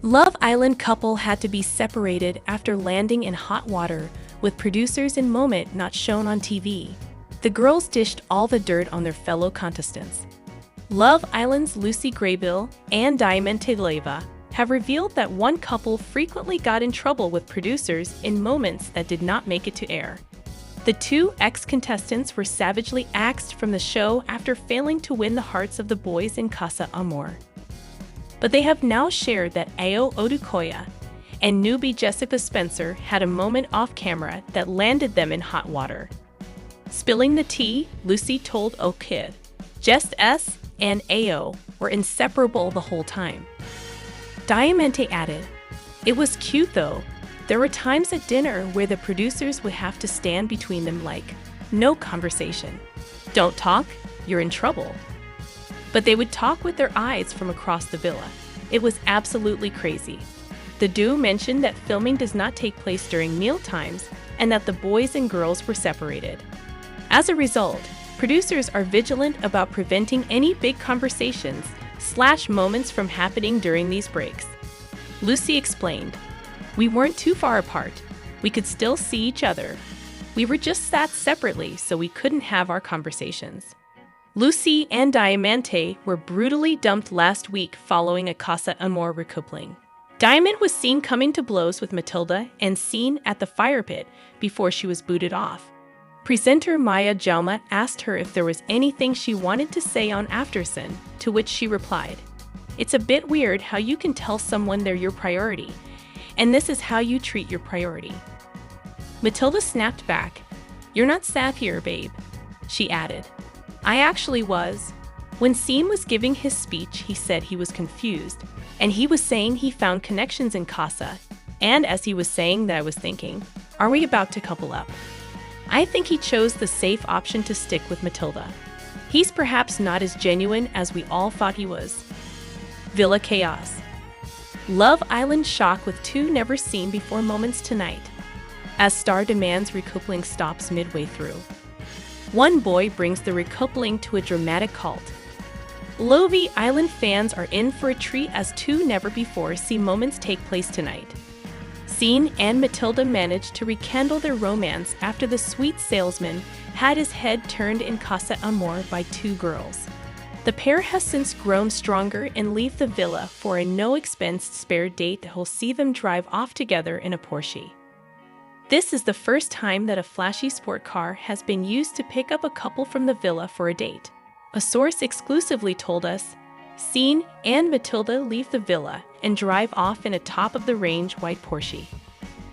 Love Island couple had to be separated after landing in hot water, with producers in moment not shown on TV. The girls dished all the dirt on their fellow contestants. Love Island's Lucy Graybill and Diamante Leyva have revealed that one couple frequently got in trouble with producers in moments that did not make it to air. The two ex-contestants were savagely axed from the show after failing to win the hearts of the boys in Casa Amor. But they have now shared that Ayo Odukoya and newbie Jessica Spencer had a moment off camera that landed them in hot water. Spilling the tea, Lucy told O Kid, Jess S and Ayo were inseparable the whole time. Diamante added, "It was cute though. There were times at dinner where the producers would have to stand between them like, no conversation. Don't talk, you're in trouble." But they would talk with their eyes from across the villa. It was absolutely crazy. The duo mentioned that filming does not take place during meal times and that the boys and girls were separated. As a result, producers are vigilant about preventing any big conversations/moments from happening during these breaks. Lucy explained, "We weren't too far apart. We could still see each other. We were just sat separately so we couldn't have our conversations." Lucy and Diamante were brutally dumped last week following a Casa Amor recoupling. Diamond was seen coming to blows with Matilda and seen at the fire pit before she was booted off. Presenter Maya Jaume asked her if there was anything she wanted to say on Aftersun, to which she replied, "It's a bit weird how you can tell someone they're your priority, and this is how you treat your priority." Matilda snapped back, "You're not sad here, babe," she added. "I actually was." When Scene was giving his speech, he said he was confused, and he was saying he found connections in Casa, and as he was saying that I was thinking, are we about to couple up? I think he chose the safe option to stick with Matilda. He's perhaps not as genuine as we all thought he was. Villa Chaos. Love Island shock with two never-seen-before moments tonight, as Star demands recoupling stops midway through. One boy brings the recoupling to a dramatic halt. Love Island fans are in for a treat as two never-before-seen moments take place tonight. Scene and Matilda managed to rekindle their romance after the sweet salesman had his head turned in Casa Amor by two girls. The pair has since grown stronger and leave the villa for a no-expense spare date that will see them drive off together in a Porsche. This is the first time that a flashy sport car has been used to pick up a couple from the villa for a date. A source exclusively told us, Scene and Matilda leave the villa and drive off in a top-of-the-range white Porsche.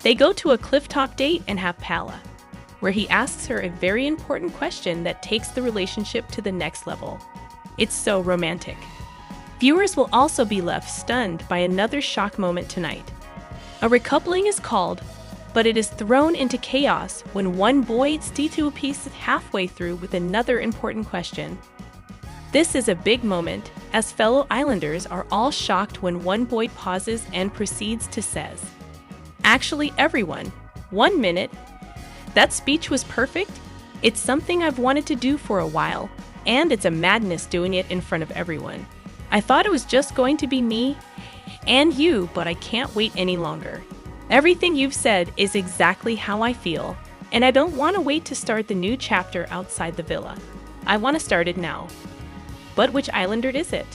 They go to a cliff-top date and have Pala, where he asks her a very important question that takes the relationship to the next level. It's so romantic. Viewers will also be left stunned by another shock moment tonight. A recoupling is called, but it is thrown into chaos when one boy stays to a piece halfway through with another important question. This is a big moment, as fellow Islanders are all shocked when one boy pauses and proceeds to says, "Actually everyone, 1 minute. That speech was perfect. It's something I've wanted to do for a while, and it's a madness doing it in front of everyone. I thought it was just going to be me and you, but I can't wait any longer. Everything you've said is exactly how I feel, and I don't want to wait to start the new chapter outside the villa. I want to start it now." But which Islander is it?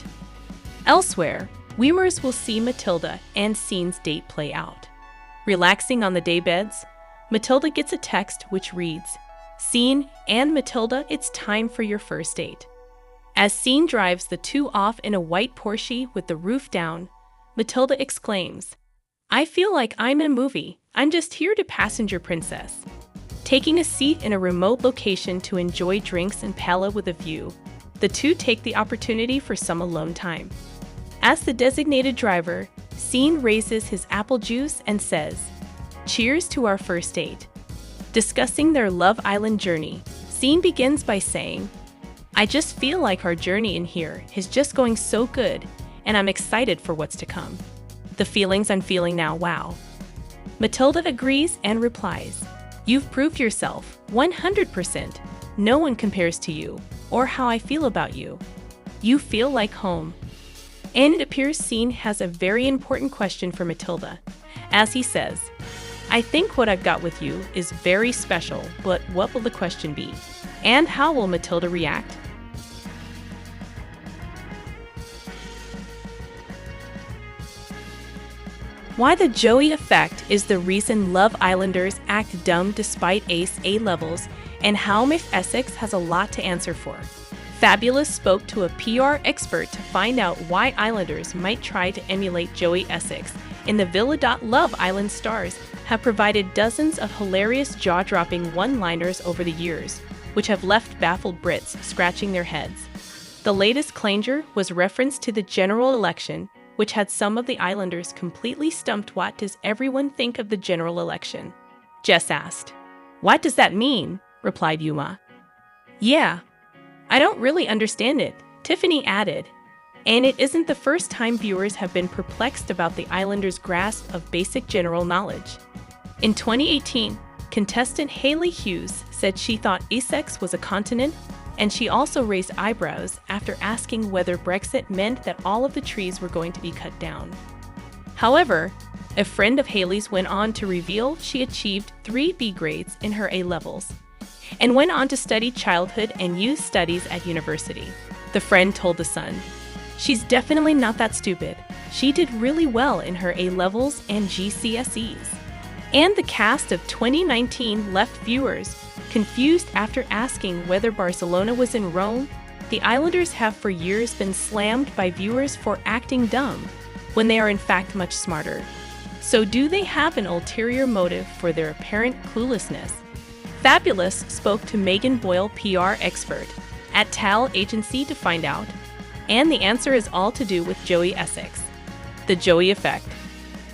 Elsewhere, viewers will see Matilda and Scene's date play out. Relaxing on the daybeds, Matilda gets a text which reads, "Scene and Matilda, it's time for your first date." As Scene drives the two off in a white Porsche with the roof down, Matilda exclaims, "I feel like I'm in a movie. I'm just here to passenger princess." Taking a seat in a remote location to enjoy drinks and Pala with a view, the two take the opportunity for some alone time. As the designated driver, Scene raises his apple juice and says, "Cheers to our first date." Discussing their Love Island journey, Scene begins by saying, "I just feel like our journey in here is just going so good, and I'm excited for what's to come. The feelings I'm feeling now, wow." Matilda agrees and replies, "You've proved yourself, 100%. No one compares to you, or how I feel about you. You feel like home." And it appears Scene has a very important question for Matilda, as he says, "I think what I've got with you is very special, but what will the question be? And how will Matilda react?" Why the Joey effect is the reason Love Islanders act dumb despite ace A-levels, and how Joey Essex has a lot to answer for. Fabulous spoke to a PR expert to find out why Islanders might try to emulate Joey Essex, and the Villa. Love Island stars have provided dozens of hilarious jaw-dropping one-liners over the years, which have left baffled Brits scratching their heads. The latest clanger was reference to the general election, which had some of the Islanders completely stumped. "What does everyone think of the general election?" Jess asked. "What does that mean?" replied Yuma. "Yeah, I don't really understand it," Tiffany added. And it isn't the first time viewers have been perplexed about the Islanders' grasp of basic general knowledge. In 2018, contestant Haley Hughes said she thought Essex was a continent, and she also raised eyebrows after asking whether Brexit meant that all of the trees were going to be cut down. However, a friend of Haley's went on to reveal she achieved 3 B grades in her A-levels and went on to study childhood and youth studies at university. The friend told The Sun, "She's definitely not that stupid. She did really well in her A-levels and GCSEs." And the cast of 2019 left viewers confused after asking whether Barcelona was in Rome. The Islanders have for years been slammed by viewers for acting dumb, when they are in fact much smarter. So do they have an ulterior motive for their apparent cluelessness? Fabulous spoke to Megan Boyle, PR expert at Tal Agency, to find out, and the answer is all to do with Joey Essex. The Joey effect.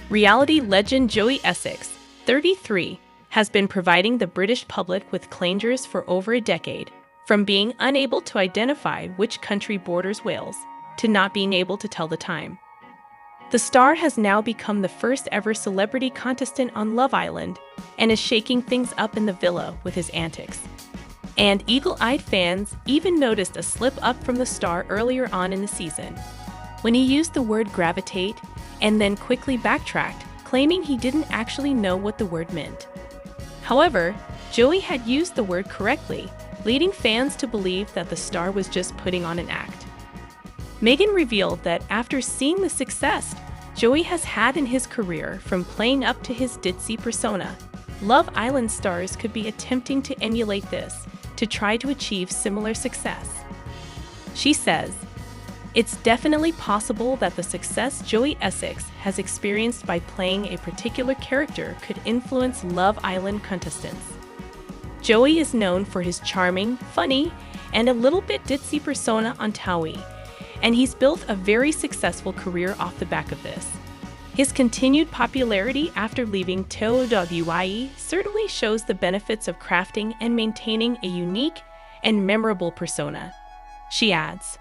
Reality legend Joey Essex, 33, has been providing the British public with clangers for over a decade, from being unable to identify which country borders Wales to not being able to tell the time. The star has now become the first ever celebrity contestant on Love Island and is shaking things up in the villa with his antics. And eagle-eyed fans even noticed a slip-up from the star earlier on in the season, when he used the word gravitate and then quickly backtracked, claiming he didn't actually know what the word meant. However, Joey had used the word correctly, leading fans to believe that the star was just putting on an act. Megan revealed that after seeing the success Joey has had in his career from playing up to his ditzy persona, Love Island stars could be attempting to emulate this to try to achieve similar success. She says, "It's definitely possible that the success Joey Essex has experienced by playing a particular character could influence Love Island contestants. Joey is known for his charming, funny, and a little bit ditzy persona on Towie, and he's built a very successful career off the back of this. His continued popularity after leaving TOWIE certainly shows the benefits of crafting and maintaining a unique and memorable persona." She adds,